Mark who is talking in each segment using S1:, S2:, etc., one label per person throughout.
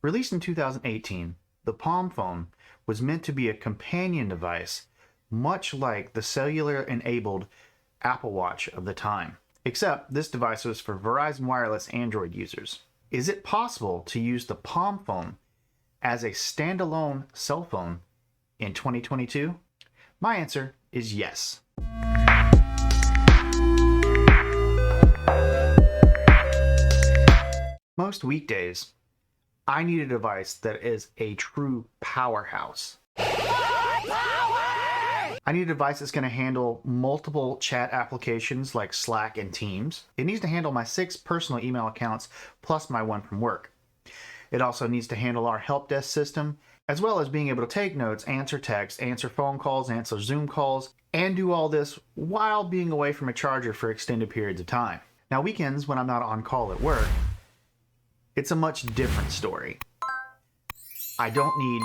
S1: Released in 2018, the Palm Phone was meant to be a companion device, much like the cellular-enabled Apple Watch of the time. Except this device was for Verizon Wireless Android users. Is it possible to use the Palm Phone as a standalone cell phone in 2022? My answer is yes. Most weekdays, I need a device that is a true powerhouse. I need a device that's going to handle multiple chat applications like Slack and Teams. It needs to handle my 6 personal email accounts plus my one from work. It also needs to handle our help desk system, as well as being able to take notes, answer texts, answer phone calls, answer Zoom calls, and do all this while being away from a charger for extended periods of time. Now, weekends when I'm not on call at work, it's a much different story. I don't need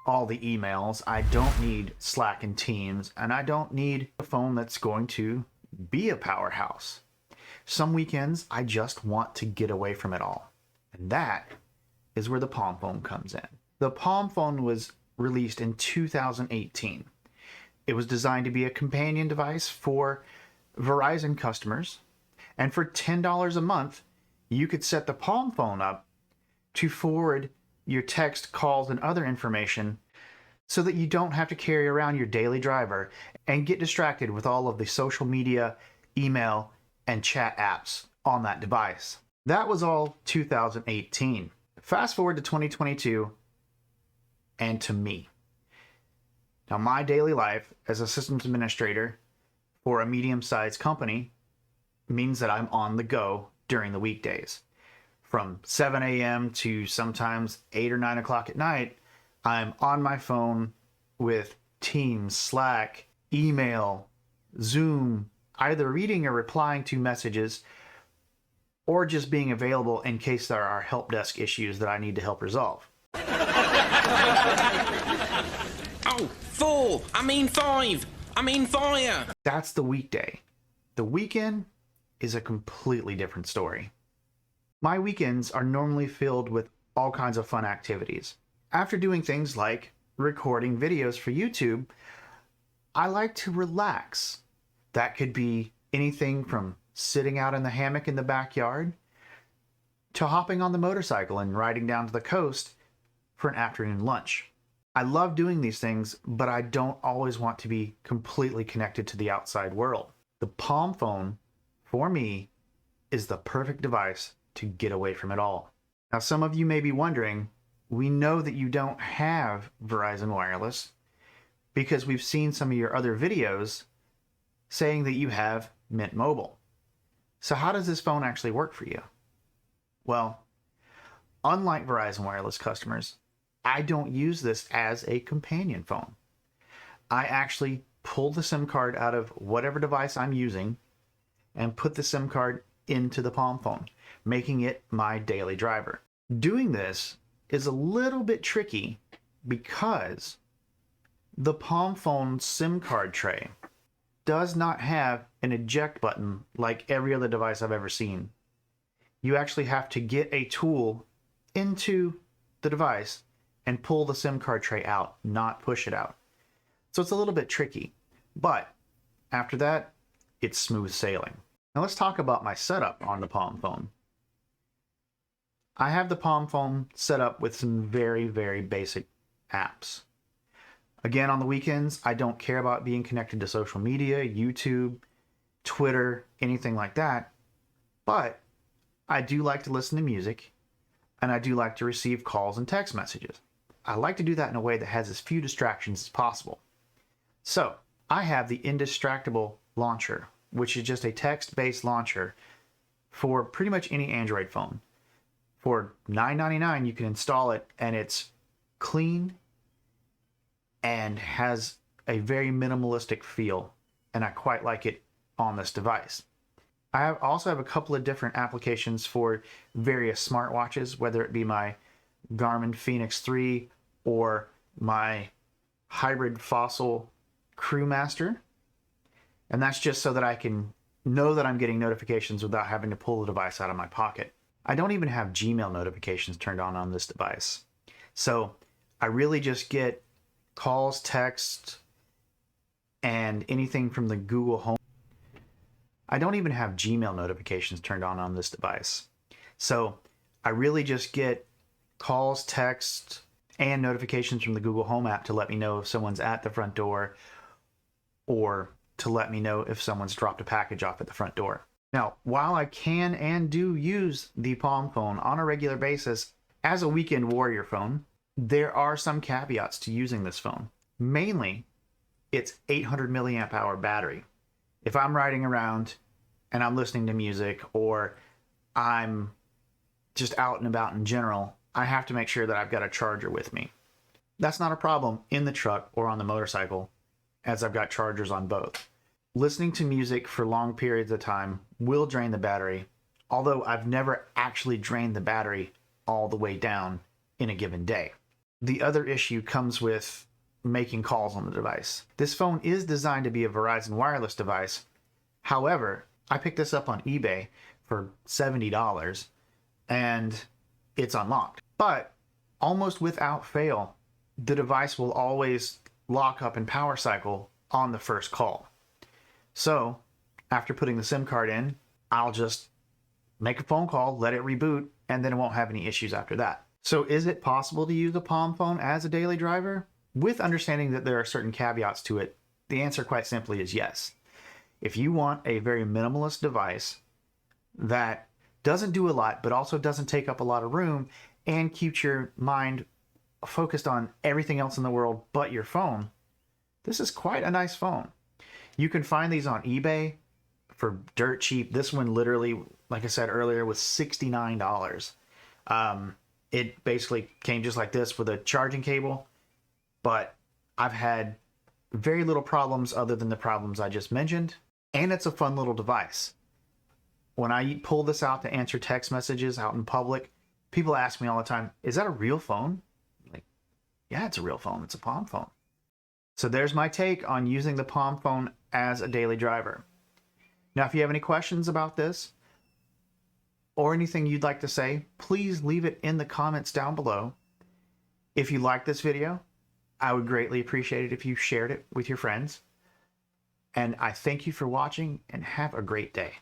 S1: all the emails, I don't need Slack and Teams, and I don't need a phone that's going to be a powerhouse. Some weekends, I just want to get away from it all. And that is where the Palm Phone comes in. The Palm Phone was released in 2018. It was designed to be a companion device for Verizon customers, and for $10 a month, you could set the Palm Phone up to forward your text, calls, and other information so that you don't have to carry around your daily driver and get distracted with all of the social media, email, and chat apps on that device. That was all 2018. Fast forward to 2022 and to me. Now, my daily life as a systems administrator for a medium-sized company means that I'm on the go during the weekdays. From 7 a.m. to sometimes 8 or 9 o'clock at night, I'm on my phone with Teams, Slack, email, Zoom, either reading or replying to messages, or just being available in case there are help desk issues that I need to help resolve.
S2: Oh, 4! I mean 5! I'm in fire!
S1: That's the weekday. The weekend is a completely different story. My weekends are normally filled with all kinds of fun activities. After doing things like recording videos for YouTube, I like to relax. That could be anything from sitting out in the hammock in the backyard to hopping on the motorcycle and riding down to the coast for an afternoon lunch. I love doing these things, but I don't always want to be completely connected to the outside world. The Palm Phone, for me, is the perfect device to get away from it all. Now, some of you may be wondering, we know that you don't have Verizon Wireless because we've seen some of your other videos saying that you have Mint Mobile. So how does this phone actually work for you? Well, unlike Verizon Wireless customers, I don't use this as a companion phone. I actually pull the SIM card out of whatever device I'm using and put the SIM card into the Palm Phone, making it my daily driver. Doing this is a little bit tricky because the Palm Phone SIM card tray does not have an eject button like every other device I've ever seen. You actually have to get a tool into the device and pull the SIM card tray out, not push it out. So it's a little bit tricky, but after that, it's smooth sailing. Now let's talk about my setup on the Palm Phone. I have the Palm Phone set up with some very, very basic apps. Again, on the weekends, I don't care about being connected to social media, YouTube, Twitter, anything like that, but I do like to listen to music, and I do like to receive calls and text messages. I like to do that in a way that has as few distractions as possible. So, I have the Indistractable launcher, which is just a text-based launcher for pretty much any Android phone. For $9.99, you can install it, and it's clean and has a very minimalistic feel, and I quite like it on this device. I also have a couple of different applications for various smartwatches, whether it be my Garmin Fenix 3 or my Hybrid Fossil Crewmaster. And that's just so that I can know that I'm getting notifications without having to pull the device out of my pocket. I don't even have Gmail notifications turned on this device. So I really just get calls, texts, and anything from the Google Home. I don't even have Gmail notifications turned on this device. So I really just get calls, texts, and notifications from the Google Home app to let me know if someone's at the front door or to let me know if someone's dropped a package off at the front door. Now, while I can and do use the Palm phone on a regular basis as a weekend warrior phone, there are some caveats to using this phone. Mainly, its 800 milliamp hour battery. If I'm riding around and I'm listening to music or I'm just out and about in general, I have to make sure that I've got a charger with me. That's not a problem in the truck or on the motorcycle, as I've got chargers on both. Listening to music for long periods of time will drain the battery, although I've never actually drained the battery all the way down in a given day. The other issue comes with making calls on the device. This phone is designed to be a Verizon wireless device. However, I picked this up on eBay for $70 and it's unlocked. But almost without fail, the device will always lock up and power cycle on the first call. So after putting the SIM card in, I'll just make a phone call, let it reboot, and then it won't have any issues after that. So is it possible to use a Palm phone as a daily driver? With understanding that there are certain caveats to it, the answer quite simply is yes. If you want a very minimalist device that doesn't do a lot, but also doesn't take up a lot of room and keeps your mind focused on everything else in the world but your phone, this is quite a nice phone. You can find these on eBay for dirt cheap. This one literally, like I said earlier, was $69. It basically came just like this with a charging cable, but I've had very little problems other than the problems I just mentioned, and it's a fun little device. When I pull this out to answer text messages out in public, people ask me all the time, is that a real phone? Like, yeah, it's a real phone. It's a Palm phone. So there's my take on using the Palm phone as a daily driver. Now, if you have any questions about this or anything you'd like to say, please leave it in the comments down below. If you like this video, I would greatly appreciate it if you shared it with your friends. And I thank you for watching and have a great day.